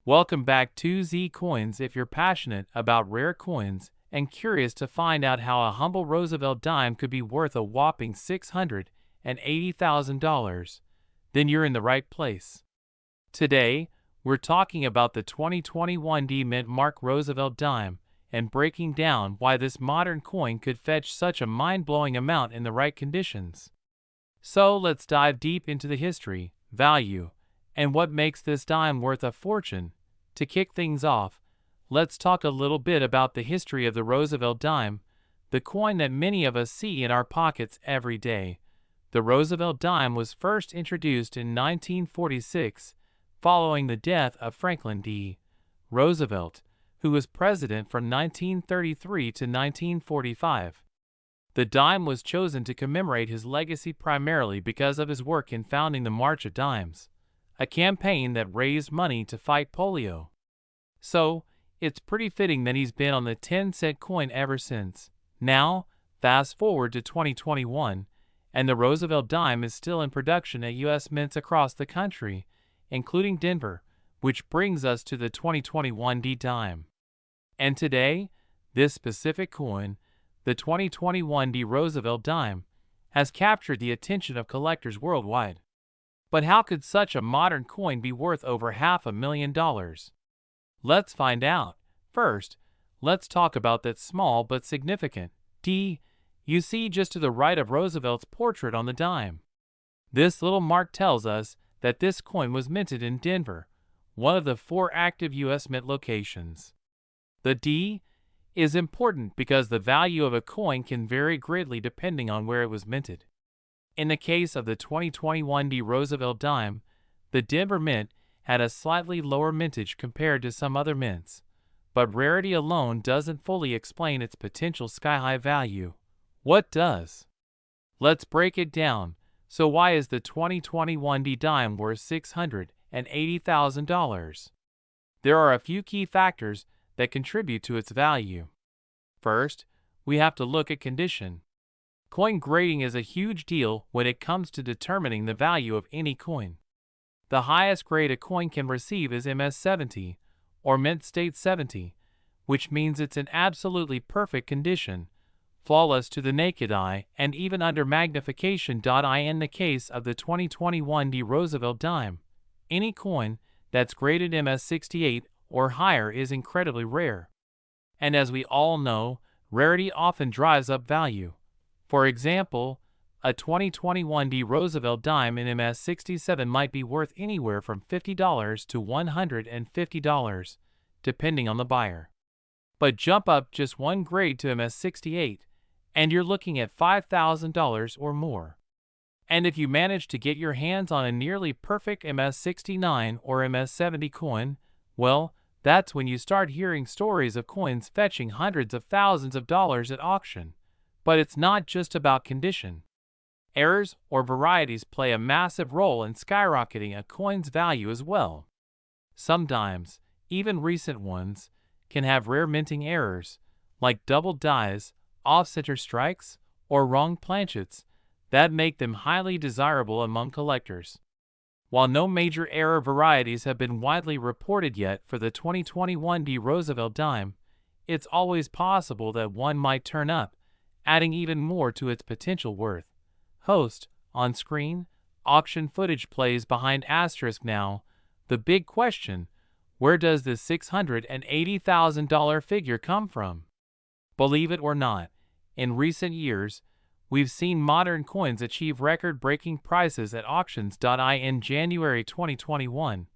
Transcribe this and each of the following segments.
Welcome back to Z Coins. If you're passionate about rare coins and curious to find out how a humble Roosevelt dime could be worth a whopping $680,000, then you're in the right place. Today, we're talking about the 2021 D Mint Mark Roosevelt dime and breaking down why this modern coin could fetch such a mind-blowing amount in the right conditions. So let's dive deep into the history, value, and what makes this dime worth a fortune. To kick things off, let's talk a little bit about the history of the Roosevelt dime, the coin that many of us see in our pockets every day. The Roosevelt dime was first introduced in 1946, following the death of Franklin D. Roosevelt, who was president from 1933 to 1945. The dime was chosen to commemorate his legacy primarily because of his work in founding the March of Dimes, a campaign that raised money to fight polio. So, it's pretty fitting that he's been on the 10-cent coin ever since. Now, fast forward to 2021, and the Roosevelt dime is still in production at U.S. mints across the country, including Denver, which brings us to the 2021 D dime. And today, this specific coin, the 2021 D Roosevelt dime, has captured the attention of collectors worldwide. But how could such a modern coin be worth over $500,000? Let's find out. First, let's talk about that small but significant D you see just to the right of Roosevelt's portrait on the dime. This little mark tells us that this coin was minted in Denver, one of the 4 active U.S. mint locations. The D is important because the value of a coin can vary greatly depending on where it was minted. In the case of the 2021 D Roosevelt dime, the Denver Mint had a slightly lower mintage compared to some other mints, but rarity alone doesn't fully explain its potential sky-high value. What does? Let's break it down. So why is the 2021 D dime worth $680,000? There are a few key factors that contribute to its value. First, we have to look at condition. Coin grading is a huge deal when it comes to determining the value of any coin. The highest grade a coin can receive is MS-70, or Mint State 70, which means it's in absolutely perfect condition, flawless to the naked eye, and even under magnification. In the case of the 2021 D Roosevelt dime, any coin that's graded MS-68 or higher is incredibly rare. And as we all know, rarity often drives up value. For example, a 2021 D Roosevelt dime in MS-67 might be worth anywhere from $50 to $150, depending on the buyer. But jump up just one grade to MS-68, and you're looking at $5,000 or more. And if you manage to get your hands on a nearly perfect MS-69 or MS-70 coin, well, that's when you start hearing stories of coins fetching hundreds of thousands of dollars at auction. But it's not just about condition. Errors or varieties play a massive role in skyrocketing a coin's value as well. Some dimes, even recent ones, can have rare minting errors, like double dies, off-center strikes, or wrong planchets, that make them highly desirable among collectors. While no major error varieties have been widely reported yet for the 2021 D Roosevelt dime, it's always possible that one might turn up, adding even more to its potential worth. Host, on screen, auction footage plays behind asterisk now. The big question, where does this $680,000 figure come from? Believe it or not, in recent years, we've seen modern coins achieve record-breaking prices at auctions. In January 2021,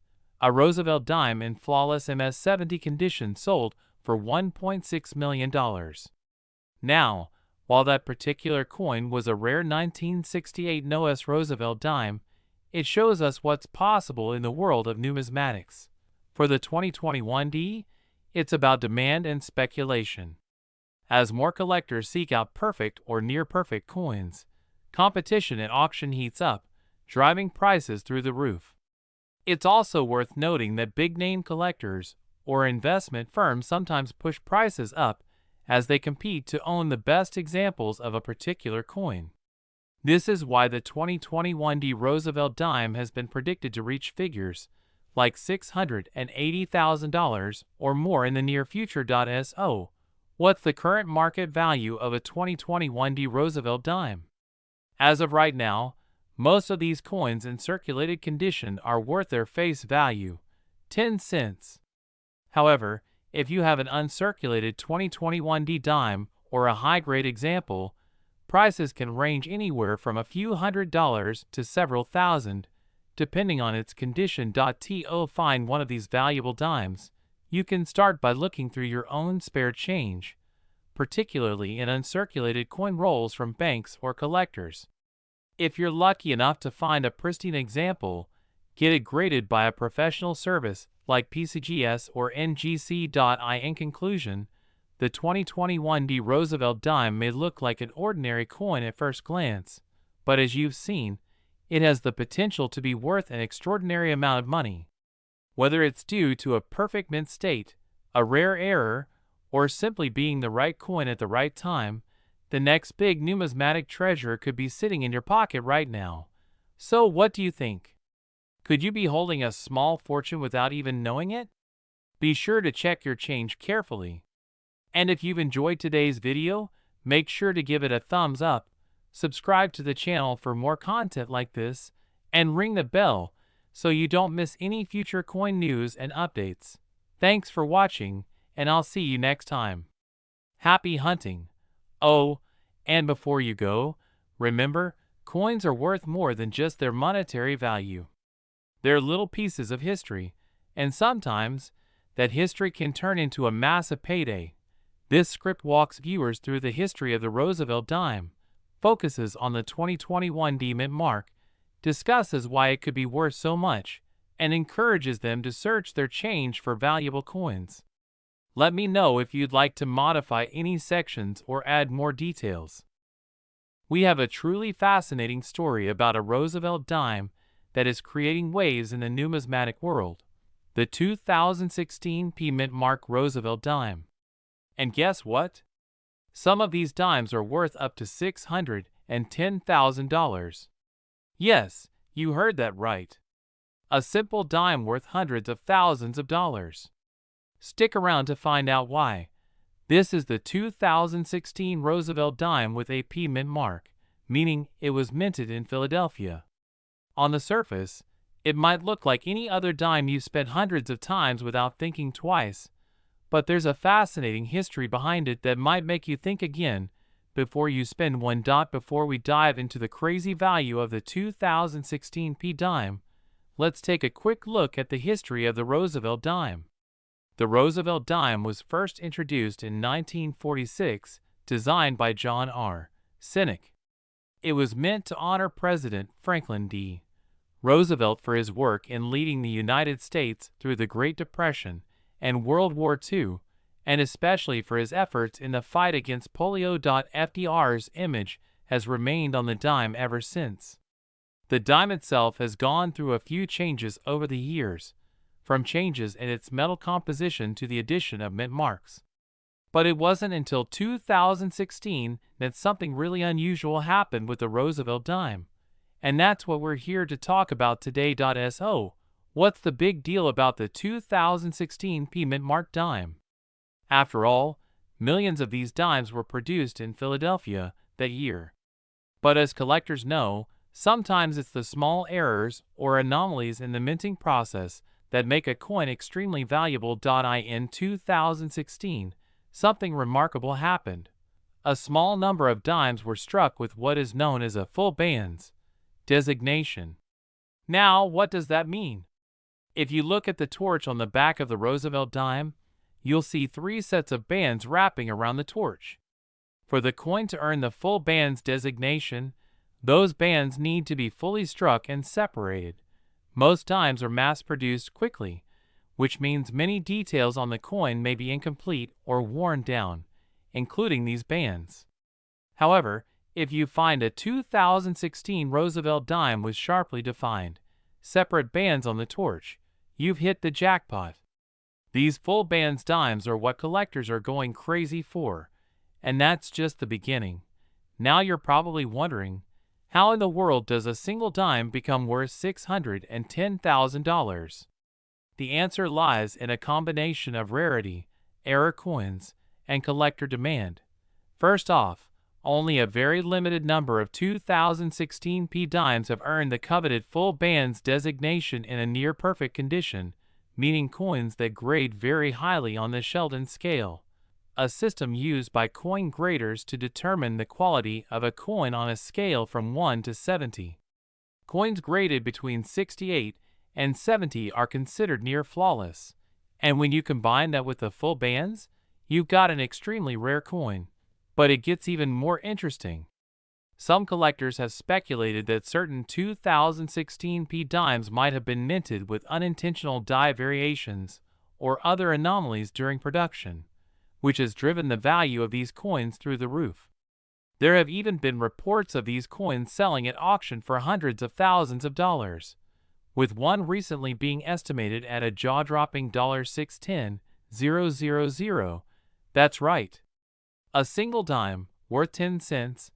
a Roosevelt dime in flawless MS-70 condition sold for $1.6 million. Now, while that particular coin was a rare 1968 NOS Roosevelt dime, it shows us what's possible in the world of numismatics. For the 2021 D, it's about demand and speculation. As more collectors seek out perfect or near-perfect coins, competition at auction heats up, driving prices through the roof. It's also worth noting that big-name collectors or investment firms sometimes push prices up as they compete to own the best examples of a particular coin. This is why the 2021 D Roosevelt dime has been predicted to reach figures like $680,000 or more in the near future. So, what's the current market value of a 2021 D Roosevelt dime? As of right now, most of these coins in circulated condition are worth their face value, 10 cents. However, if you have an uncirculated 2021 D dime or a high-grade example, prices can range anywhere from a few $100s to several thousand, depending on its condition. To find one of these valuable dimes, you can start by looking through your own spare change, particularly in uncirculated coin rolls from banks or collectors. If you're lucky enough to find a pristine example, get it graded by a professional service like PCGS or NGC. In conclusion, the 2021 D Roosevelt dime may look like an ordinary coin at first glance, but as you've seen, it has the potential to be worth an extraordinary amount of money. Whether it's due to a perfect mint state, a rare error, or simply being the right coin at the right time, the next big numismatic treasure could be sitting in your pocket right now. So what do you think? Could you be holding a small fortune without even knowing it? Be sure to check your change carefully. And if you've enjoyed today's video, make sure to give it a thumbs up, subscribe to the channel for more content like this, and ring the bell so you don't miss any future coin news and updates. Thanks for watching, and I'll see you next time. Happy hunting! Oh, and before you go, remember, coins are worth more than just their monetary value. They're little pieces of history, and sometimes that history can turn into a massive payday. This script walks viewers through the history of the Roosevelt dime, focuses on the 2021 D mint mark, discusses why it could be worth so much, and encourages them to search their change for valuable coins. Let me know if you'd like to modify any sections or add more details. We have a truly fascinating story about a Roosevelt dime that is creating waves in the numismatic world, the 2016 P mint mark Roosevelt dime. And guess what? Some of these dimes are worth up to $610,000. Yes, you heard that right. A simple dime worth hundreds of thousands of dollars. Stick around to find out why. This is the 2016 Roosevelt dime with a P mint mark, meaning it was minted in Philadelphia. On the surface, it might look like any other dime you've spent hundreds of times without thinking twice, but there's a fascinating history behind it that might make you think again before you spend one. Before we dive into the crazy value of the 2016 P dime, let's take a quick look at the history of the Roosevelt dime. The Roosevelt dime was first introduced in 1946, designed by John R. Sinek. It was meant to honor President Franklin D. Roosevelt for his work in leading the United States through the Great Depression and World War II, and especially for his efforts in the fight against polio. FDR's image has remained on the dime ever since. The dime itself has gone through a few changes over the years, from changes in its metal composition to the addition of mint marks. But it wasn't until 2016 that something really unusual happened with the Roosevelt dime. And that's what we're here to talk about today. So, what's the big deal about the 2016 P mint mark dime? After all, millions of these dimes were produced in Philadelphia that year. But as collectors know, sometimes it's the small errors or anomalies in the minting process that make a coin extremely valuable. In 2016, something remarkable happened. A small number of dimes were struck with what is known as a full bands designation. Now, what does that mean? If you look at the torch on the back of the Roosevelt dime, you'll see 3 sets of bands wrapping around the torch. For the coin to earn the full bands designation, those bands need to be fully struck and separated. Most dimes are mass-produced quickly, which means many details on the coin may be incomplete or worn down, including these bands. However, if you find a 2016 Roosevelt dime with sharply defined, separate bands on the torch, you've hit the jackpot. These full bands dimes are what collectors are going crazy for, and that's just the beginning. Now you're probably wondering, how in the world does a single dime become worth $610,000? The answer lies in a combination of rarity, error coins, and collector demand. First off, only a very limited number of 2016p dimes have earned the coveted full bands designation in a near-perfect condition, meaning coins that grade very highly on the Sheldon scale, a system used by coin graders to determine the quality of a coin on a scale from 1 to 70. Coins graded between 68 and 70 are considered near flawless, and when you combine that with the full bands, you've got an extremely rare coin. But it gets even more interesting. Some collectors have speculated that certain 2016p dimes might have been minted with unintentional die variations or other anomalies during production, which has driven the value of these coins through the roof. There have even been reports of these coins selling at auction for hundreds of thousands of dollars, with one recently being estimated at a jaw-dropping $610,000. That's right. A single dime, worth 10 cents,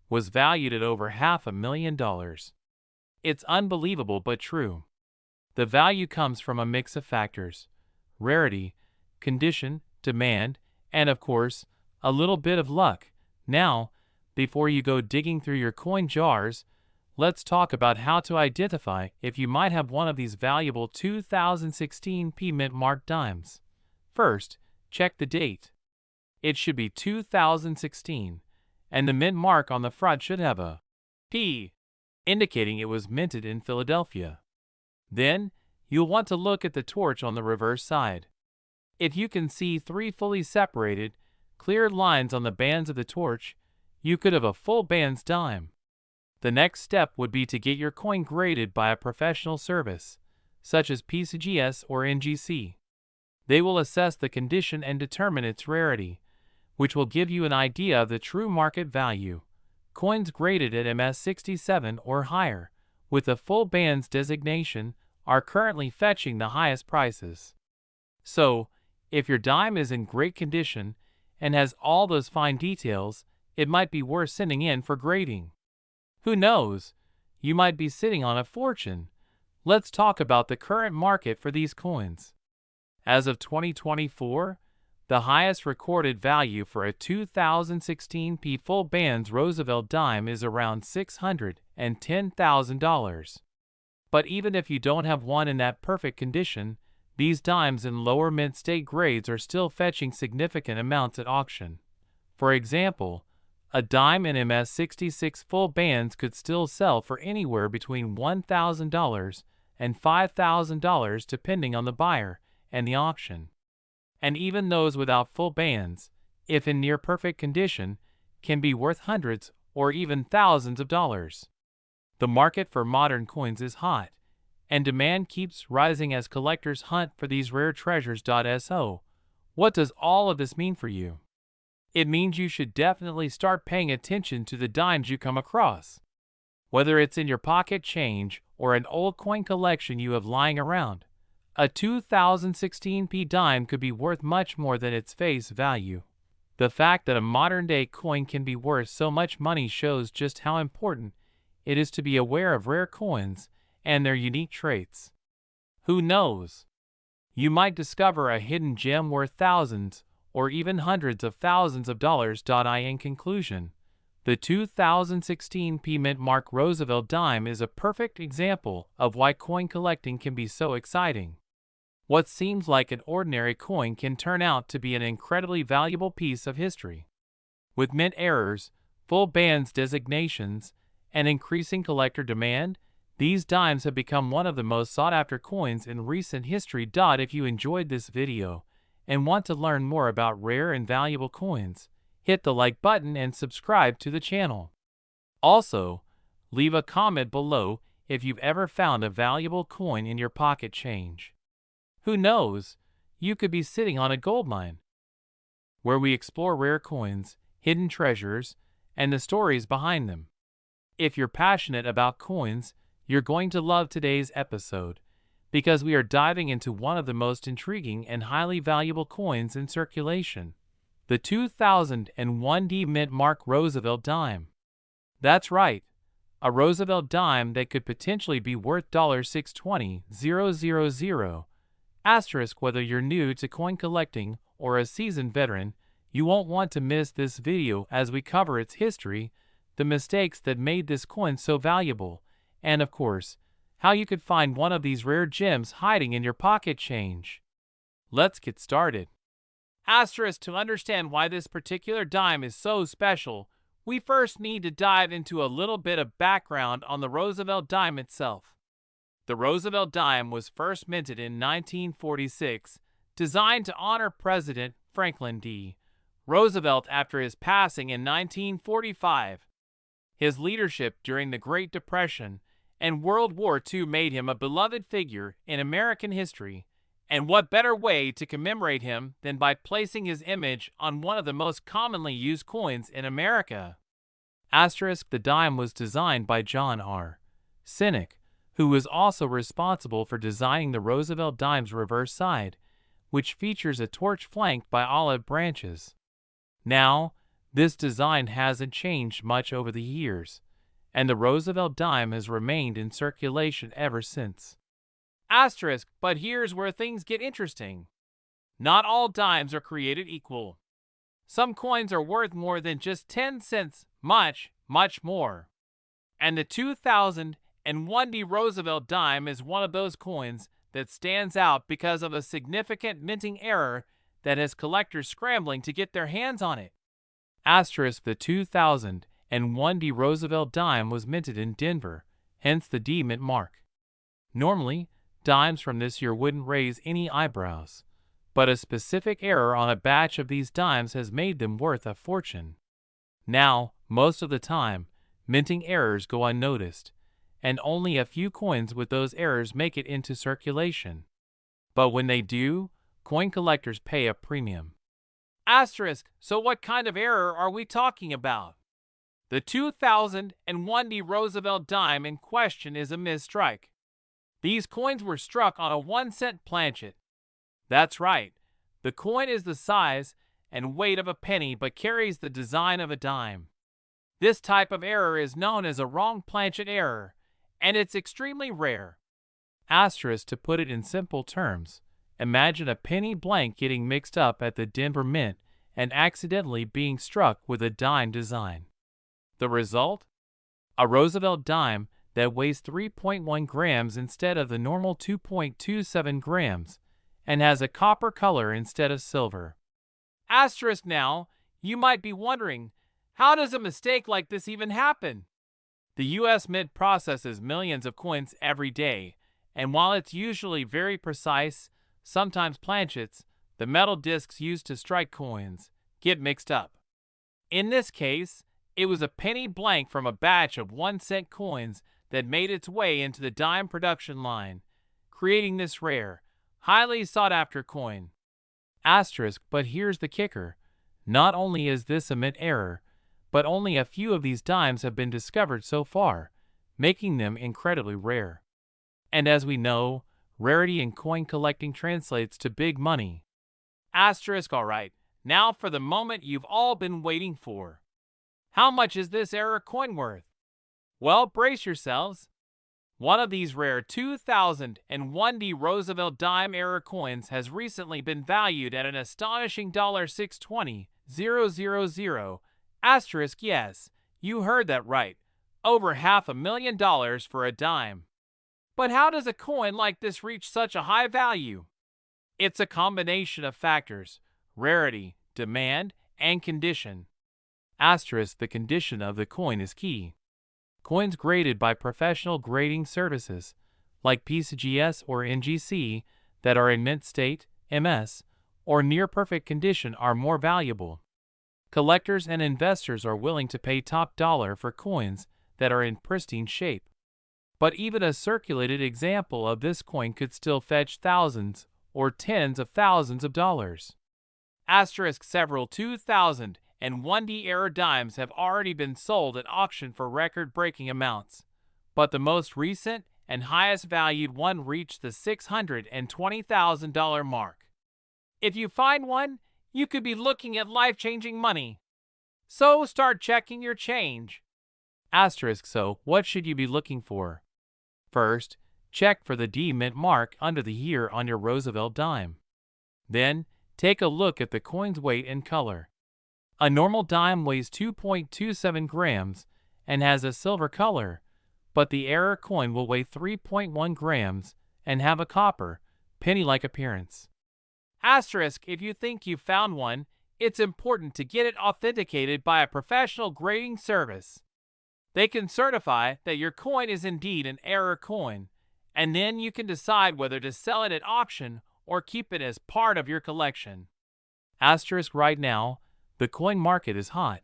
was valued at over $500,000. It's unbelievable but true. The value comes from a mix of factors: rarity, condition, demand, and of course, a little bit of luck. Now, before you go digging through your coin jars, let's talk about how to identify if you might have one of these valuable 2016p mint-marked dimes. First, check the date. It should be 2016, and the mint mark on the front should have a P, indicating it was minted in Philadelphia. Then, you'll want to look at the torch on the reverse side. If you can see 3 fully separated, clear lines on the bands of the torch, you could have a full bands dime. The next step would be to get your coin graded by a professional service, such as PCGS or NGC. They will assess the condition and determine its rarity, which will give you an idea of the true market value. Coins graded at MS67 or higher, with a full bands designation, are currently fetching the highest prices. So, if your dime is in great condition and has all those fine details, it might be worth sending in for grading. Who knows? You might be sitting on a fortune. Let's talk about the current market for these coins. As of 2024, the highest recorded value for a 2016p full bands Roosevelt dime is around $610,000. But even if you don't have one in that perfect condition, these dimes in lower mint state grades are still fetching significant amounts at auction. For example, a dime in MS66 full bands could still sell for anywhere between $1,000 and $5,000 depending on the buyer and the auction. And even those without full bands, if in near perfect condition, can be worth hundreds or even thousands of dollars. The market for modern coins is hot, and demand keeps rising as collectors hunt for these rare treasures. So, what does all of this mean for you? It means you should definitely start paying attention to the dimes you come across. Whether it's in your pocket change or an old coin collection you have lying around, a 2016p dime could be worth much more than its face value. The fact that a modern-day coin can be worth so much money shows just how important it is to be aware of rare coins and their unique traits. Who knows? You might discover a hidden gem worth thousands or even hundreds of thousands of dollars. In conclusion, the 2016p mint mark Roosevelt dime is a perfect example of why coin collecting can be so exciting. What seems like an ordinary coin can turn out to be an incredibly valuable piece of history. With mint errors, full bands designations, and increasing collector demand, these dimes have become one of the most sought-after coins in recent history. If you enjoyed this video and want to learn more about rare and valuable coins, hit the like button and subscribe to the channel. Also, leave a comment below if you've ever found a valuable coin in your pocket change. Who knows, you could be sitting on a goldmine, where we explore rare coins, hidden treasures, and the stories behind them. If you're passionate about coins, you're going to love today's episode, because we are diving into one of the most intriguing and highly valuable coins in circulation, the 2001 mint mark Roosevelt dime. That's right, a Roosevelt dime that could potentially be worth $620,000, Asterisk, whether you're new to coin collecting or a seasoned veteran, you won't want to miss this video as we cover its history, the mistakes that made this coin so valuable, and of course, how you could find one of these rare gems hiding in your pocket change. Let's get started. Asterisk, to understand why this particular dime is so special, we first need to dive into a little bit of background on the Roosevelt dime itself. The Roosevelt dime was first minted in 1946, designed to honor President Franklin D. Roosevelt after his passing in 1945. His leadership during the Great Depression and World War II made him a beloved figure in American history, and what better way to commemorate him than by placing his image on one of the most commonly used coins in America. Asterisk, the dime was designed by John R. Sinek, who was also responsible for designing the Roosevelt dime's reverse side, which features a torch flanked by olive branches. Now, this design hasn't changed much over the years, and the Roosevelt dime has remained in circulation ever since. Asterisk, but here's where things get interesting. Not all dimes are created equal. Some coins are worth more than just 10 cents, much more. And the 2001 Roosevelt dime is one of those coins that stands out because of a significant minting error that has collectors scrambling to get their hands on it. Asterisk, the 2001 Roosevelt dime was minted in Denver, hence the D mint mark. Normally, dimes from this year wouldn't raise any eyebrows, but a specific error on a batch of these dimes has made them worth a fortune. Now, most of the time, minting errors go unnoticed, and only a few coins with those errors make it into circulation. But when they do, coin collectors pay a premium. Asterisk, so what kind of error are we talking about? The 2001 Roosevelt dime in question is a mistrike. These coins were struck on a 1-cent planchet. That's right, the coin is the size and weight of a penny but carries the design of a dime. This type of error is known as a wrong planchet error, and it's extremely rare. Asterisk, to put it in simple terms, imagine a penny blank getting mixed up at the Denver Mint and accidentally being struck with a dime design. The result? A Roosevelt dime that weighs 3.1 grams instead of the normal 2.27 grams and has a copper color instead of silver. Asterisk, now, you might be wondering, how does a mistake like this even happen? The U.S. Mint processes millions of coins every day, and while it's usually very precise, sometimes planchets, the metal discs used to strike coins, get mixed up. In this case, it was a penny blank from a batch of 1-cent coins that made its way into the dime production line, creating this rare, highly sought-after coin. Asterisk, but here's the kicker. Not only is this a mint error, but only a few of these dimes have been discovered so far, making them incredibly rare. And as we know, rarity in coin collecting translates to big money. Asterisk, alright, now for the moment you've all been waiting for. How much is this error coin worth? Well, brace yourselves. One of these rare 2001 Roosevelt dime error coins has recently been valued at an astonishing $620,000. Asterisk, yes, you heard that right. Over $500,000 for a dime. But how does a coin like this reach such a high value? It's a combination of factors: rarity, demand, and condition. Asterisk, the condition of the coin is key. Coins graded by professional grading services, like PCGS or NGC, that are in mint state, MS, or near perfect condition are more valuable. Collectors and investors are willing to pay top dollar for coins that are in pristine shape. But even a circulated example of this coin could still fetch thousands or tens of thousands of dollars. Asterisk, several 2001 era dimes have already been sold at auction for record-breaking amounts, but the most recent and highest valued one reached the $620,000 mark. If you find one, you could be looking at life-changing money. So start checking your change. Asterisk, so what should you be looking for? First, check for the D mint mark under the year on your Roosevelt dime. Then, take a look at the coin's weight and color. A normal dime weighs 2.27 grams and has a silver color, but the error coin will weigh 3.1 grams and have a copper, penny-like appearance. Asterisk, if you think you've found one, it's important to get it authenticated by a professional grading service. They can certify that your coin is indeed an error coin, and then you can decide whether to sell it at auction or keep it as part of your collection. Asterisk, right now, the coin market is hot,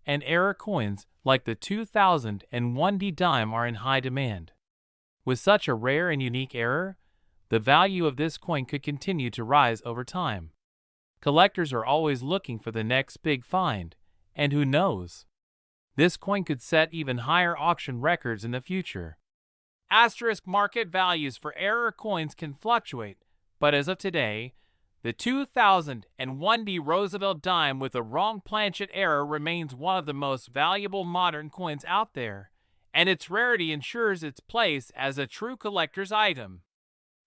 and error coins like the 2001D dime are in high demand. With such a rare and unique error, the value of this coin could continue to rise over time. Collectors are always looking for the next big find, and who knows? This coin could set even higher auction records in the future. Asterisk, market values for error coins can fluctuate, but as of today, the 2001D Roosevelt dime with a wrong planchet error remains one of the most valuable modern coins out there, and its rarity ensures its place as a true collector's item.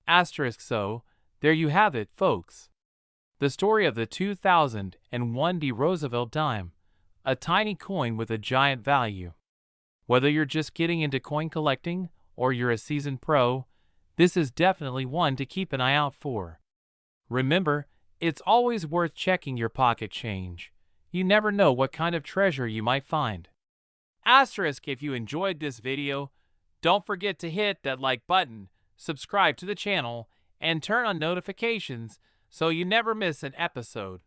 Asterisk, so, there you have it, folks. The story of the 2001D Roosevelt dime, a tiny coin with a giant value. Whether you're just getting into coin collecting or you're a seasoned pro, this is definitely one to keep an eye out for. Remember, it's always worth checking your pocket change. You never know what kind of treasure you might find. Asterisk, if you enjoyed this video, don't forget to hit that like button, subscribe to the channel, and turn on notifications so you never miss an episode.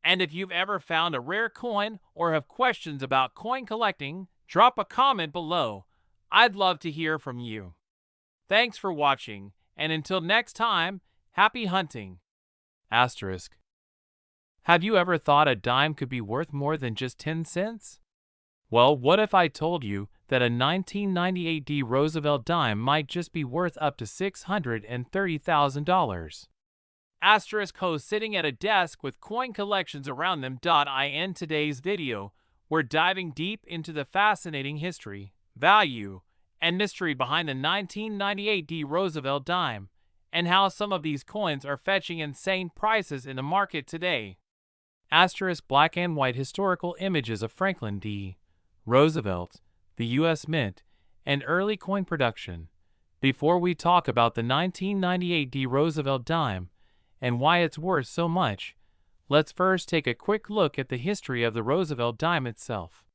And if you've ever found a rare coin or have questions about coin collecting, drop a comment below. I'd love to hear from you. Thanks for watching, and until next time, happy hunting. Asterisk. Have you ever thought a dime could be worth more than just 10 cents? Well, what if I told you that a 1998D Roosevelt dime might just be worth up to $630,000? Asterisk, host sitting at a desk with coin collections around them. I end today's video. We're diving deep into the fascinating history, value, and mystery behind the 1998D Roosevelt dime, and how some of these coins are fetching insane prices in the market today. Asterisk, black and white historical images of Franklin D. Roosevelt, the U.S. Mint, and early coin production. Before we talk about the 1998D Roosevelt dime and why it's worth so much, let's first take a quick look at the history of the Roosevelt dime itself.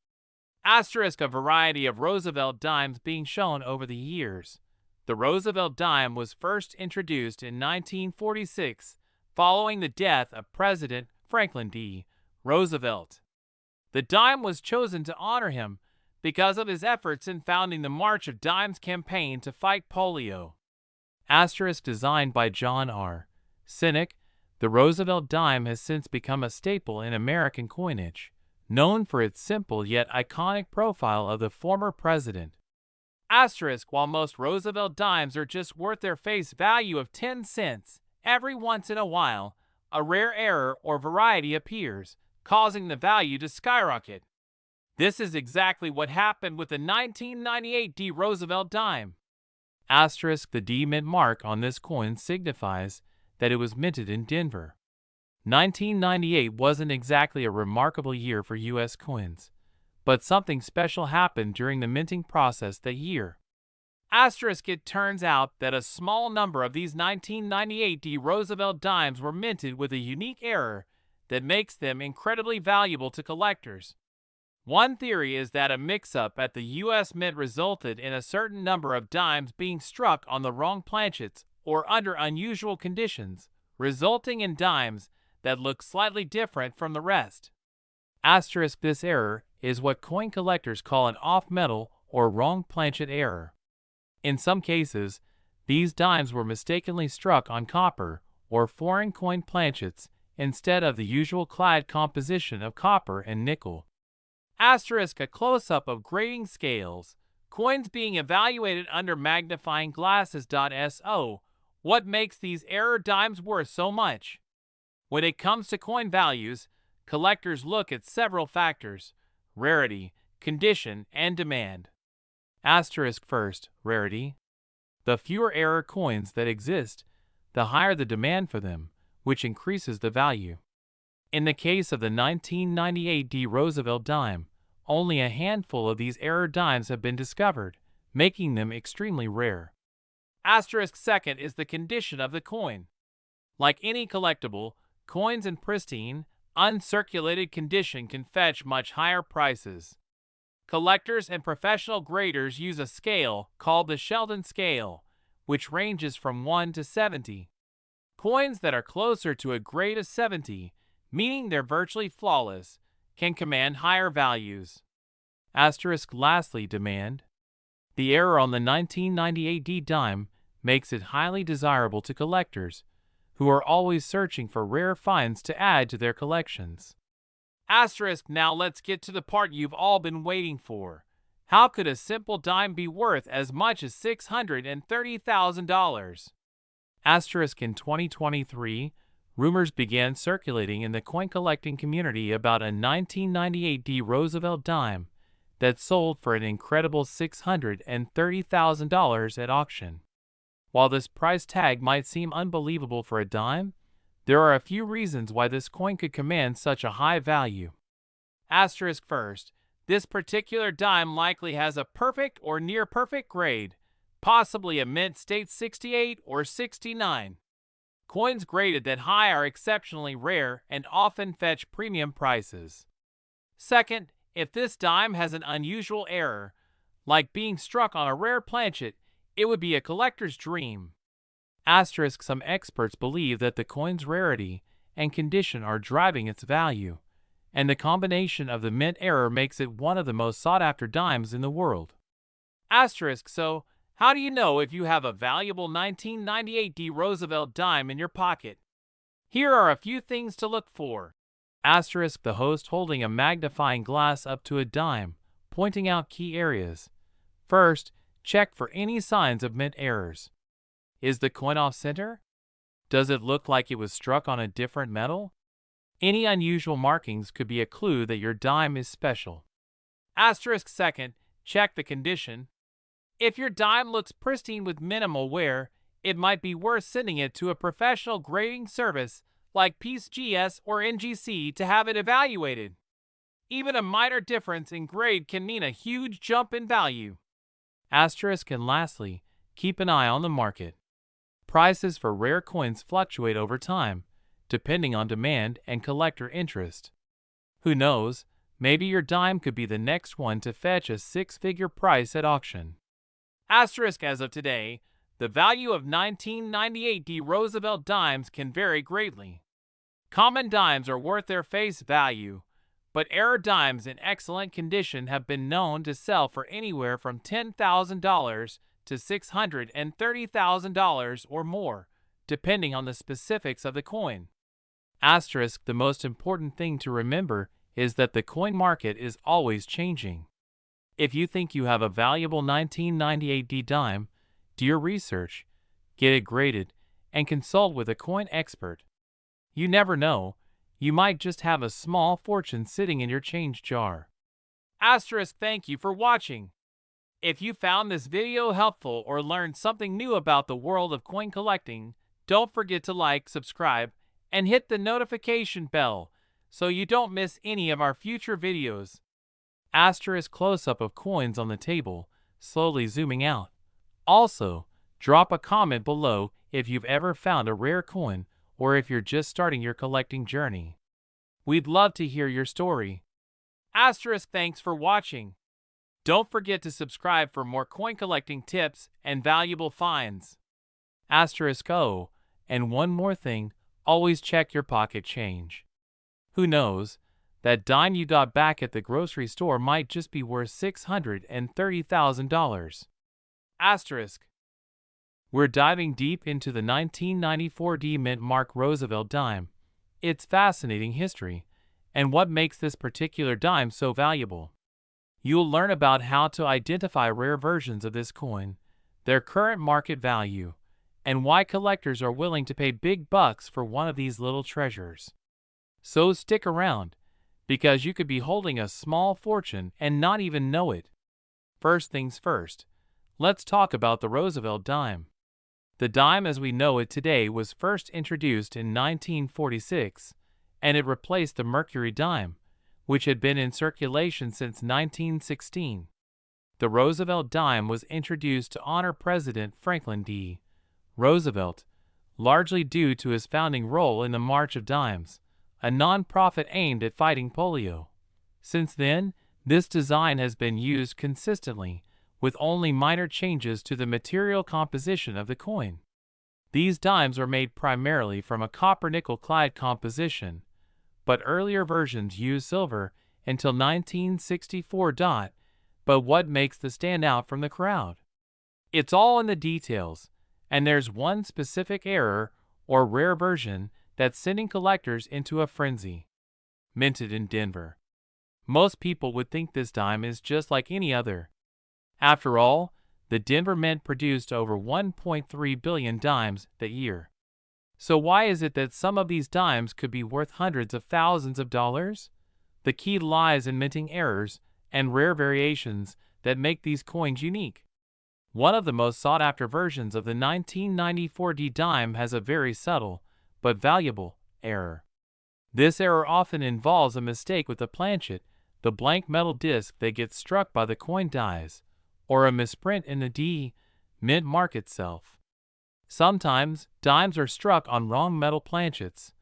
Asterisk, a variety of Roosevelt dimes being shown over the years. The Roosevelt dime was first introduced in 1946 following the death of President Franklin D. Roosevelt. The dime was chosen to honor him because of his efforts in founding the March of Dimes campaign to fight polio. Asterisk, designed by John R. Cynic, the Roosevelt dime has since become a staple in American coinage, known for its simple yet iconic profile of the former president. Asterisk, while most Roosevelt dimes are just worth their face value of 10 cents, every once in a while, a rare error or variety appears, causing the value to skyrocket. This is exactly what happened with the 1998D Roosevelt dime. Asterisk, the D mint mark on this coin signifies that it was minted in Denver. 1998 wasn't exactly a remarkable year for U.S. coins, but something special happened during the minting process that year. Asterisk, it turns out that a small number of these 1998D Roosevelt dimes were minted with a unique error that makes them incredibly valuable to collectors. One theory is that a mix-up at the U.S. Mint resulted in a certain number of dimes being struck on the wrong planchets or under unusual conditions, resulting in dimes that look slightly different from the rest. Asterisk, this error is what coin collectors call an off-metal or wrong planchet error. In some cases, these dimes were mistakenly struck on copper or foreign coin planchets instead of the usual clad composition of copper and nickel. Asterisk, a close-up of grading scales, coins being evaluated under magnifying glasses. So, what makes these error dimes worth so much? When it comes to coin values, collectors look at several factors: rarity, condition, and demand. Asterisk, first, rarity. The fewer error coins that exist, the higher the demand for them, which increases the value. In the case of the 1998 D. Roosevelt dime, only a handful of these error dimes have been discovered, making them extremely rare. Asterisk second is the condition of the coin. Like any collectible, coins in pristine, uncirculated condition can fetch much higher prices. Collectors and professional graders use a scale called the Sheldon scale, which ranges from 1 to 70. Coins that are closer to a grade of 70, meaning they're virtually flawless, can command higher values. Asterisk lastly, demand. The error on the 1998 D dime makes it highly desirable to collectors, who are always searching for rare finds to add to their collections. Asterisk, now let's get to the part you've all been waiting for. How could a simple dime be worth as much as $630,000? Asterisk, in 2023, rumors began circulating in the coin collecting community about a 1998 D. Roosevelt dime that sold for an incredible $630,000 at auction. While this price tag might seem unbelievable for a dime, there are a few reasons why this coin could command such a high value. Asterisk first, this particular dime likely has a perfect or near perfect grade, possibly a mint state 68 or 69. Coins graded that high are exceptionally rare and often fetch premium prices. Second, if this dime has an unusual error, like being struck on a rare planchet, it would be a collector's dream. Asterisk, some experts believe that the coin's rarity and condition are driving its value, and the combination of the mint error makes it one of the most sought-after dimes in the world. Asterisk, so how do you know if you have a valuable 1998 D. Roosevelt dime in your pocket? Here are a few things to look for. Asterisk, the host holding a magnifying glass up to a dime, pointing out key areas. First, check for any signs of mint errors. Is the coin off center? Does it look like it was struck on a different metal? Any unusual markings could be a clue that your dime is special. Asterisk second, check the condition. If your dime looks pristine with minimal wear, it might be worth sending it to a professional grading service like PCGS or NGC to have it evaluated. Even a minor difference in grade can mean a huge jump in value. Asterisk, and lastly, keep an eye on the market. Prices for rare coins fluctuate over time, depending on demand and collector interest. Who knows, maybe your dime could be the next one to fetch a six-figure price at auction. Asterisk, as of today, the value of 1998 D. Roosevelt dimes can vary greatly. Common dimes are worth their face value, but error dimes in excellent condition have been known to sell for anywhere from $10,000 to $630,000 or more, depending on the specifics of the coin. Asterisk, the most important thing to remember is that the coin market is always changing. If you think you have a valuable 1998 D dime, do your research, get it graded, and consult with a coin expert. You never know, you might just have a small fortune sitting in your change jar. Asterisk, thank you for watching. If you found this video helpful or learned something new about the world of coin collecting, don't forget to like, subscribe, and hit the notification bell so you don't miss any of our future videos. Asterisk, close-up of coins on the table, slowly zooming out. Also, drop a comment below if you've ever found a rare coin or if you're just starting your collecting journey. We'd love to hear your story. Asterisk, thanks for watching. Don't forget to subscribe for more coin collecting tips and valuable finds. Asterisk, oh, and one more thing, always check your pocket change. Who knows, that dime you got back at the grocery store might just be worth $630,000. Asterisk. We're diving deep into the 1994 D Mint Mark Roosevelt dime, its fascinating history, and what makes this particular dime so valuable. You'll learn about how to identify rare versions of this coin, their current market value, and why collectors are willing to pay big bucks for one of these little treasures. So stick around, because you could be holding a small fortune and not even know it. First things first, Let's talk about the Roosevelt dime. The dime as we know it today was first introduced in 1946, and it replaced the mercury dime, which had been in circulation since 1916. The Roosevelt dime was introduced to honor President Franklin D. Roosevelt, largely due to his founding role in the March of Dimes, a non-profit aimed at fighting polio. Since then, this design has been used consistently, with only minor changes to the material composition of the coin. These dimes were made primarily from a copper-nickel clad composition, but earlier versions used silver until 1964. But what makes the stand out from the crowd? It's all in the details, and there's one specific error or rare version that's sending collectors into a frenzy. Minted in Denver. Most people would think this dime is just like any other. After all, the Denver Mint produced over 1.3 billion dimes that year. So why is it that some of these dimes could be worth hundreds of thousands of dollars? The key lies in minting errors and rare variations that make these coins unique. One of the most sought-after versions of the 1994 D dime has a very subtle, but valuable, error. This error often involves a mistake with the planchet, the blank metal disc that gets struck by the coin dies, or a misprint in the D mint mark itself. Sometimes, dimes are struck on wrong metal planchets,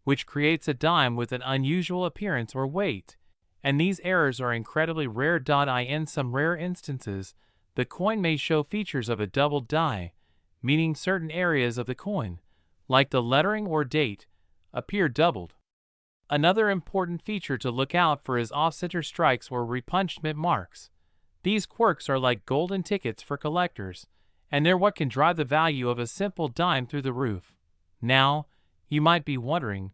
which creates a dime with an unusual appearance or weight, and these errors are incredibly rare. In some rare instances, the coin may show features of a doubled die, meaning certain areas of the coin, like the lettering or date, appear doubled. Another important feature to look out for is off-center strikes or repunched mint marks. These quirks are like golden tickets for collectors, and they're what can drive the value of a simple dime through the roof. Now, you might be wondering,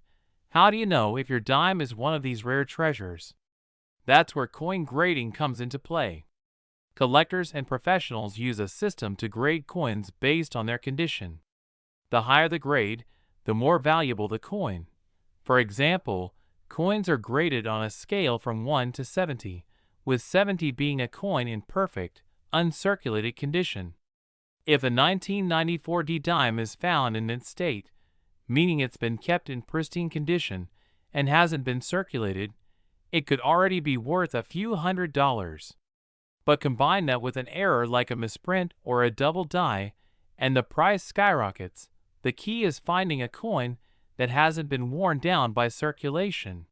how do you know if your dime is one of these rare treasures? That's where coin grading comes into play. Collectors and professionals use a system to grade coins based on their condition. The higher the grade, the more valuable the coin. For example, coins are graded on a scale from 1 to 70, with 70 being a coin in perfect, uncirculated condition. If a 1994 D dime is found in mint state, meaning it's been kept in pristine condition and hasn't been circulated, it could already be worth a few $100s. But combine that with an error like a misprint or a double die, and the price skyrockets. The key is finding a coin that hasn't been worn down by circulation.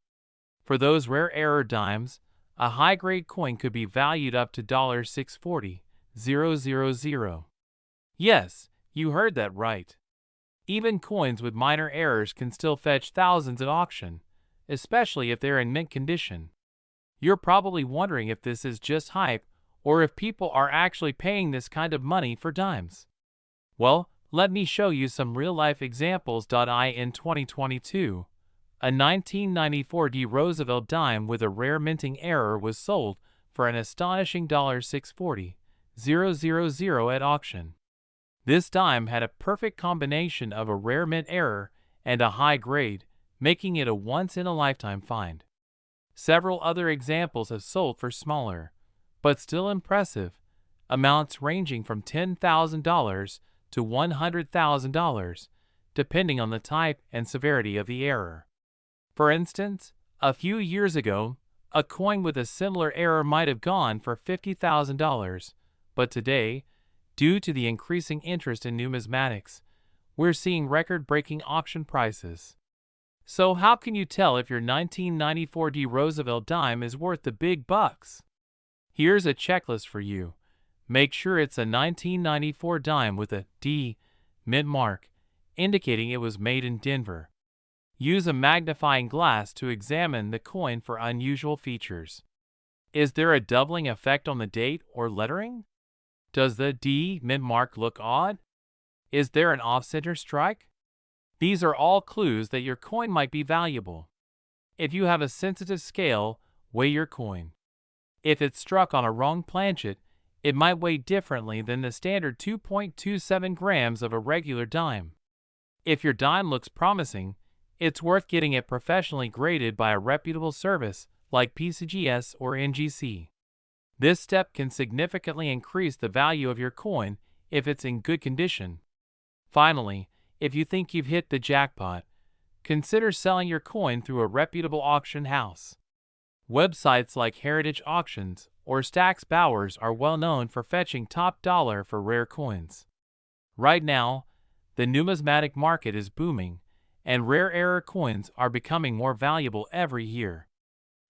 For those rare error dimes, a high-grade coin could be valued up to $640,000. Yes, you heard that right. Even coins with minor errors can still fetch thousands at auction, especially if they're in mint condition. You're probably wondering if this is just hype or if people are actually paying this kind of money for dimes. Well, let me show you some real-life examples. In 2022, a 1994 D Roosevelt dime with a rare minting error was sold for an astonishing $640,000 at auction. This dime had a perfect combination of a rare mint error and a high grade, making it a once-in-a-lifetime find. Several other examples have sold for smaller, but still impressive, amounts ranging from $10,000 to $100,000, depending on the type and severity of the error. For instance, a few years ago, a coin with a similar error might have gone for $50,000, but today, due to the increasing interest in numismatics, we're seeing record-breaking auction prices. So how can you tell if your 1994 D Roosevelt dime is worth the big bucks? Here's a checklist for you. Make sure it's a 1994 dime with a D mint mark, indicating it was made in Denver. Use a magnifying glass to examine the coin for unusual features. Is there a doubling effect on the date or lettering? Does the D mint mark look odd? Is there an off-center strike? These are all clues that your coin might be valuable. If you have a sensitive scale, weigh your coin. If it's struck on a wrong planchet, it might weigh differently than the standard 2.27 grams of a regular dime. If your dime looks promising, it's worth getting it professionally graded by a reputable service like PCGS or NGC. This step can significantly increase the value of your coin if it's in good condition. Finally, if you think you've hit the jackpot, consider selling your coin through a reputable auction house. Websites like Heritage Auctions or Stax Bowers are well known for fetching top dollar for rare coins. Right now, the numismatic market is booming, and rare era coins are becoming more valuable every year.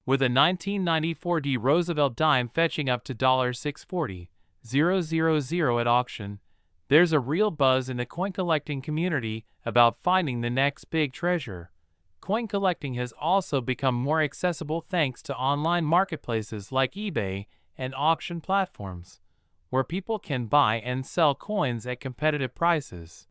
With a 1994 D Roosevelt dime fetching up to $640,000 at auction, there's a real buzz in the coin collecting community about finding the next big treasure. Coin collecting has also become more accessible thanks to online marketplaces like eBay and auction platforms, where people can buy and sell coins at competitive prices.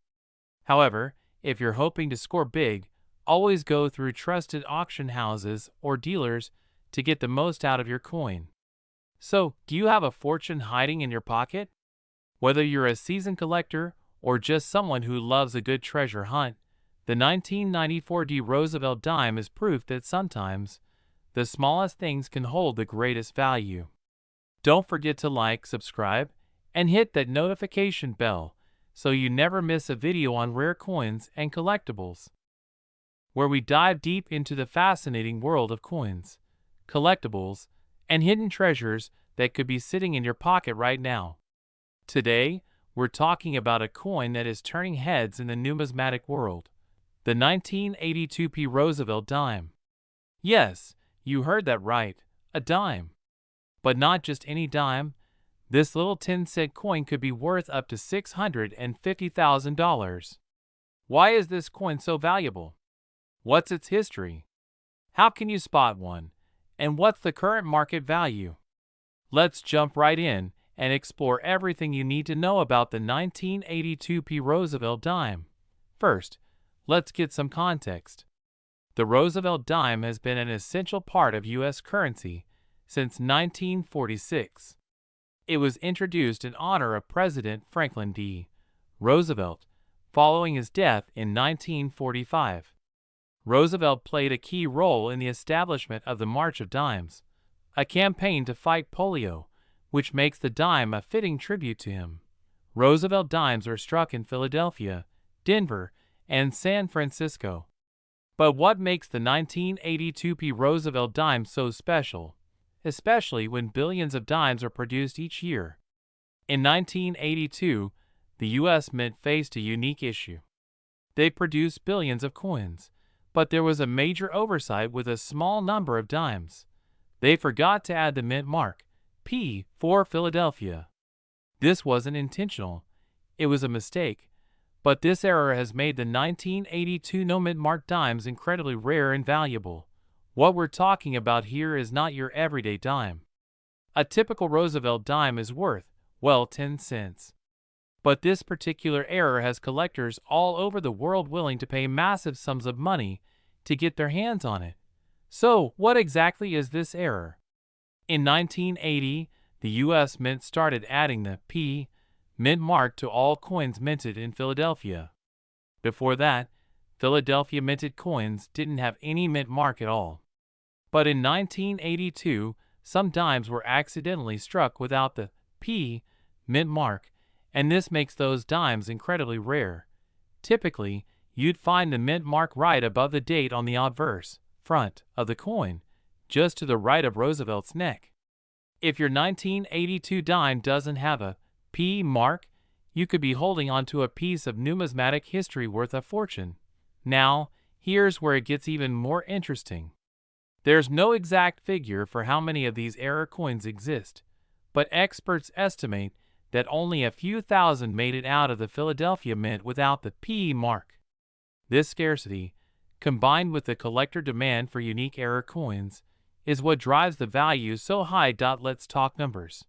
However, if you're hoping to score big, always go through trusted auction houses or dealers to get the most out of your coin. So, do you have a fortune hiding in your pocket? Whether you're a seasoned collector or just someone who loves a good treasure hunt, the 1994 D Roosevelt dime is proof that sometimes the smallest things can hold the greatest value. Don't forget to like, subscribe, and hit that notification bell so you never miss a video on rare coins and collectibles, where we dive deep into the fascinating world of coins, collectibles, and hidden treasures that could be sitting in your pocket right now. Today, we're talking about a coin that is turning heads in the numismatic world, the 1982 P. Roosevelt dime. Yes, you heard that right, a dime. But not just any dime. This little 10-cent coin could be worth up to $650,000. Why is this coin so valuable? What's its history? How can you spot one? And what's the current market value? Let's jump right in and explore everything you need to know about the 1982 P. Roosevelt dime. First, let's get some context. The Roosevelt dime has been an essential part of U.S. currency since 1946. It was introduced in honor of President Franklin D. Roosevelt following his death in 1945. Roosevelt played a key role in the establishment of the March of Dimes, a campaign to fight polio, which makes the dime a fitting tribute to him. Roosevelt dimes are struck in Philadelphia, Denver, and San Francisco. But what makes the 1982 P. Roosevelt dime so special, especially when billions of dimes are produced each year? In 1982, the U.S. Mint faced a unique issue. They produced billions of coins, but there was a major oversight with a small number of dimes. They forgot to add the mint mark, P, for Philadelphia. This wasn't intentional. It was a mistake. But this error has made the 1982 no mint mark dimes incredibly rare and valuable. What we're talking about here is not your everyday dime. A typical Roosevelt dime is worth, well, 10 cents. But this particular error has collectors all over the world willing to pay massive sums of money to get their hands on it. So, what exactly is this error? In 1980, the U.S. Mint started adding the P mint mark to all coins minted in Philadelphia. Before that, Philadelphia minted coins didn't have any mint mark at all. But in 1982, some dimes were accidentally struck without the P mint mark, and this makes those dimes incredibly rare. Typically, you'd find the mint mark right above the date on the obverse front of the coin, just to the right of Roosevelt's neck. If your 1982 dime doesn't have a P mark, you could be holding onto a piece of numismatic history worth a fortune. Now, here's where it gets even more interesting. There's no exact figure for how many of these error coins exist, but experts estimate that only a few thousand made it out of the Philadelphia Mint without the P mark. This scarcity, combined with the collector demand for unique error coins, is what drives the value so high. Let's talk numbers.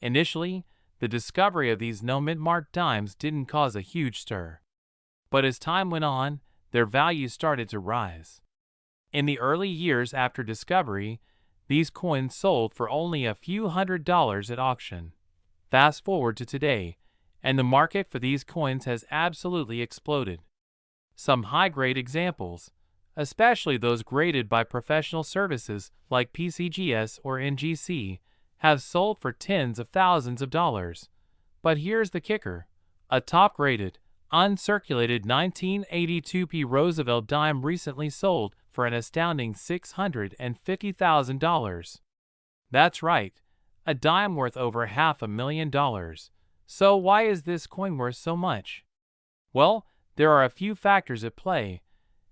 Initially, the discovery of these no mint mark dimes didn't cause a huge stir. But as time went on, their value started to rise. In the early years after discovery, these coins sold for only a few $100s at auction. Fast forward to today, and the market for these coins has absolutely exploded. Some high-grade examples, especially those graded by professional services like PCGS or NGC, have sold for tens of thousands of dollars. But here's the kicker. A top-graded, uncirculated 1982p Roosevelt dime recently sold for an astounding $650,000. That's right, a dime worth over $500,000. So why is this coin worth so much? Well, there are a few factors at play.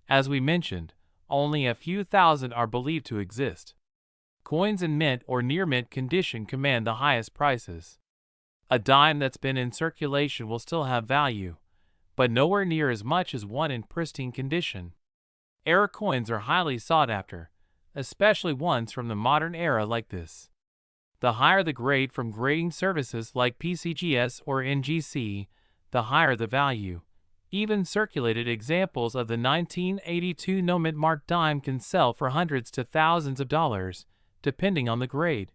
As we mentioned, only a few thousand are believed to exist. Coins in mint or near-mint condition command the highest prices. A dime that's been in circulation will still have value, but nowhere near as much as one in pristine condition. Era coins are highly sought after, especially ones from the modern era like this. The higher the grade from grading services like PCGS or NGC, the higher the value. Even circulated examples of the 1982 no-mint mark dime can sell for hundreds to thousands of dollars, depending on the grade.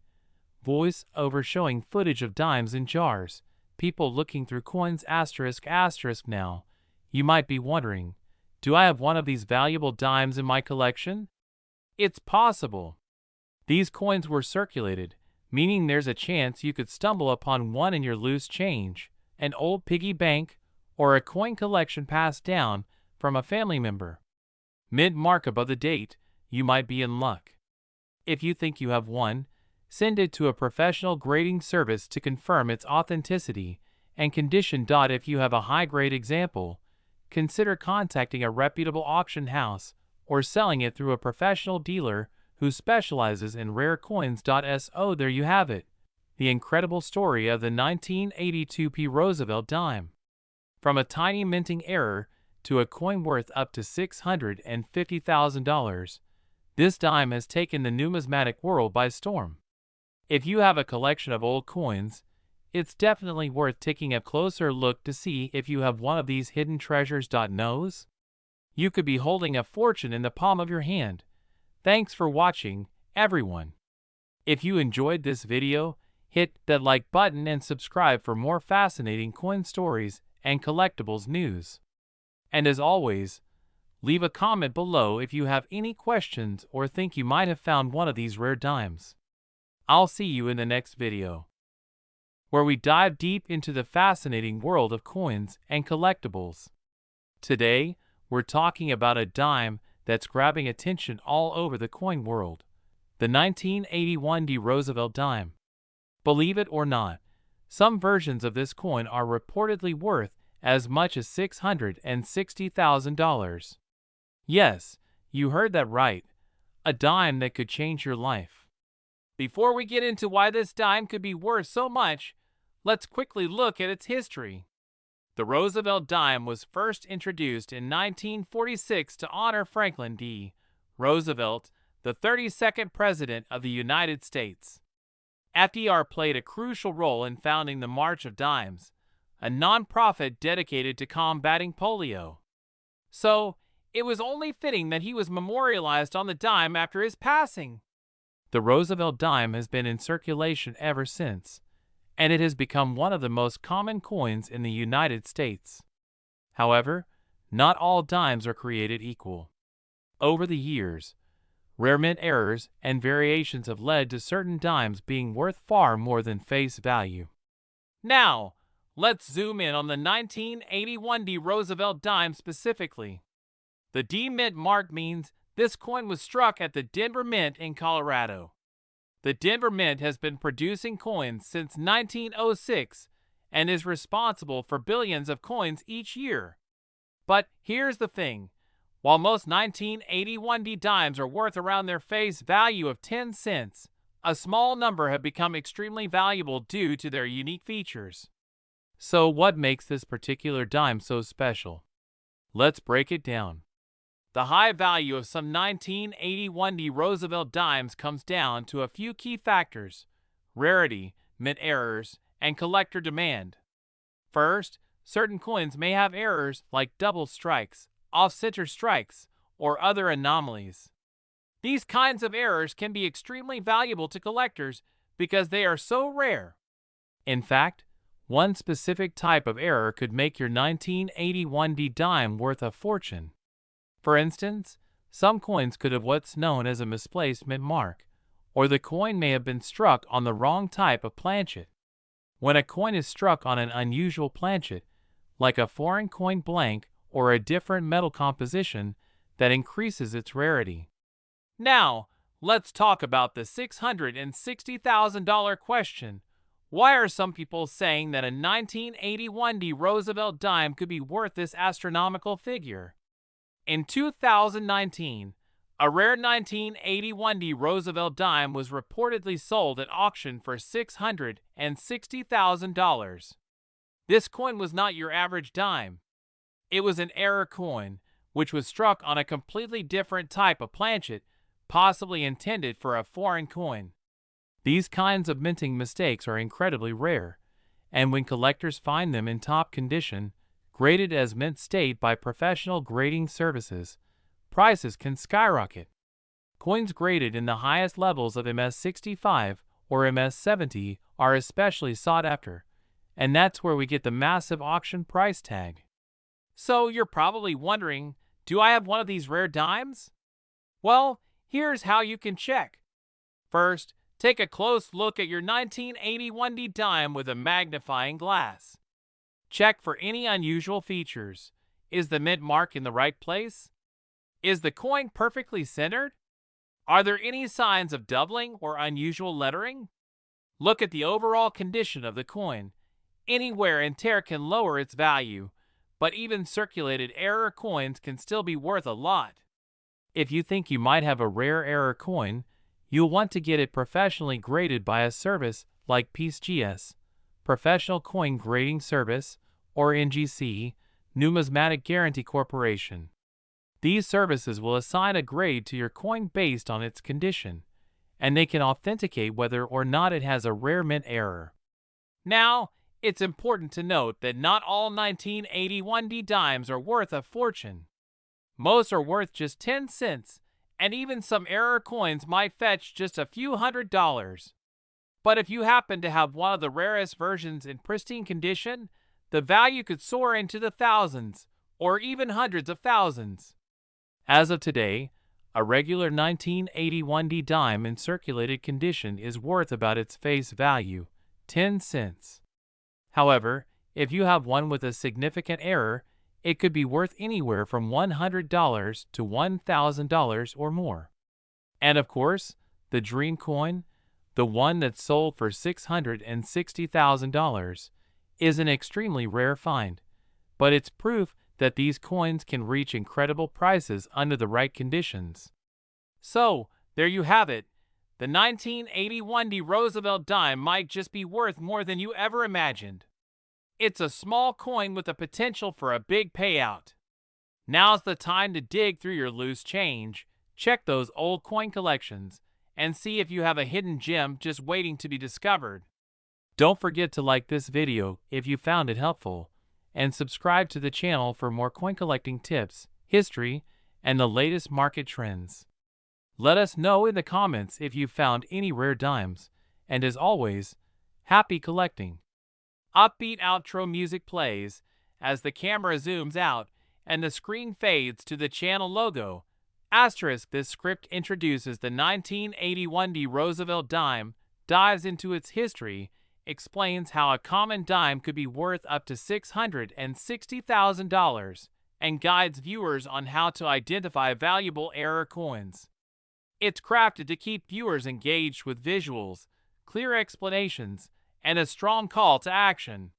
Voice over showing footage of dimes in jars. People looking through coins **** now. You might be wondering, do I have one of these valuable dimes in my collection? It's possible. These coins were circulated, meaning there's a chance you could stumble upon one in your loose change, an old piggy bank, or a coin collection passed down from a family member. Mint mark above the date, you might be in luck. If you think you have one, send it to a professional grading service to confirm its authenticity and condition. If you have a high-grade example, consider contacting a reputable auction house or selling it through a professional dealer who specializes in rare coins. So there you have it, the incredible story of the 1982p Roosevelt dime. From a tiny minting error to a coin worth up to $650,000, this dime has taken the numismatic world by storm. If you have a collection of old coins, it's definitely worth taking a closer look to see if you have one of these hidden treasures. Knows? You could be holding a fortune in the palm of your hand. Thanks for watching, everyone. If you enjoyed this video, hit that like button and subscribe for more fascinating coin stories and collectibles news. And as always, leave a comment below if you have any questions or think you might have found one of these rare dimes. I'll see you in the next video, where we dive deep into the fascinating world of coins and collectibles. Today, we're talking about a dime that's grabbing attention all over the coin world, the 1981 Roosevelt dime. Believe it or not, some versions of this coin are reportedly worth as much as $660,000. Yes, you heard that right, a dime that could change your life. Before we get into why this dime could be worth so much, let's quickly look at its history. The Roosevelt dime was first introduced in 1946 to honor Franklin D. Roosevelt, the 32nd President of the United States. FDR played a crucial role in founding the March of Dimes, a nonprofit dedicated to combating polio. So, it was only fitting that he was memorialized on the dime after his passing. The Roosevelt dime has been in circulation ever since, and it has become one of the most common coins in the United States. However, not all dimes are created equal. Over the years, rare mint errors and variations have led to certain dimes being worth far more than face value. Now, let's zoom in on the 1981 Roosevelt dime specifically. The D mint mark means this coin was struck at the Denver Mint in Colorado. The Denver Mint has been producing coins since 1906 and is responsible for billions of coins each year. But here's the thing. While most 1981 dimes are worth around their face value of 10 cents, a small number have become extremely valuable due to their unique features. So what makes this particular dime so special? Let's break it down. The high value of some 1981 Roosevelt dimes comes down to a few key factors: rarity, mint errors, and collector demand. First, certain coins may have errors like double strikes, off-center strikes, or other anomalies. These kinds of errors can be extremely valuable to collectors because they are so rare. In fact, one specific type of error could make your 1981 dime worth a fortune. For instance, some coins could have what's known as a misplaced mint mark, or the coin may have been struck on the wrong type of planchet. When a coin is struck on an unusual planchet, like a foreign coin blank or a different metal composition, that increases its rarity. Now, let's talk about the $660,000 question. Why are some people saying that a 1981 Roosevelt dime could be worth this astronomical figure? In 2019, a rare 1981 Roosevelt dime was reportedly sold at auction for $660,000. This coin was not your average dime. It was an error coin, which was struck on a completely different type of planchet, possibly intended for a foreign coin. These kinds of minting mistakes are incredibly rare, and when collectors find them in top condition, graded as mint state by professional grading services, prices can skyrocket. Coins graded in the highest levels of MS-65 or MS-70 are especially sought after, and that's where we get the massive auction price tag. So you're probably wondering, do I have one of these rare dimes? Well, here's how you can check. First, take a close look at your 1981 dime with a magnifying glass. Check for any unusual features. Is the mint mark in the right place? Is the coin perfectly centered? Are there any signs of doubling or unusual lettering? Look at the overall condition of the coin. Any wear and tear can lower its value, but even circulated error coins can still be worth a lot. If you think you might have a rare error coin, you'll want to get it professionally graded by a service like PCGS, Professional Coin Grading Service, or NGC, Numismatic Guarantee Corporation. These services will assign a grade to your coin based on its condition, and they can authenticate whether or not it has a rare mint error. Now, it's important to note that not all 1981 dimes are worth a fortune. Most are worth just 10 cents, and even some error coins might fetch just a few $100s. But if you happen to have one of the rarest versions in pristine condition, the value could soar into the thousands, or even hundreds of thousands. As of today, a regular 1981 dime in circulated condition is worth about its face value, 10 cents. However, if you have one with a significant error, it could be worth anywhere from $100 to $1,000 or more. And of course, the dream coin, the one that's sold for $660,000, is an extremely rare find, but it's proof that these coins can reach incredible prices under the right conditions. So, there you have it. The 1981 Roosevelt dime might just be worth more than you ever imagined. It's a small coin with the potential for a big payout. Now's the time to dig through your loose change, check those old coin collections, and see if you have a hidden gem just waiting to be discovered. Don't forget to like this video if you found it helpful, and subscribe to the channel for more coin collecting tips, history, and the latest market trends. Let us know in the comments if you found any rare dimes, and as always, happy collecting. Upbeat outro music plays as the camera zooms out and the screen fades to the channel logo. Asterisk, this script introduces the 1981 Roosevelt dime, dives into its history, explains how a common dime could be worth up to $660,000, and guides viewers on how to identify valuable error coins. It's crafted to keep viewers engaged with visuals, clear explanations, and a strong call to action.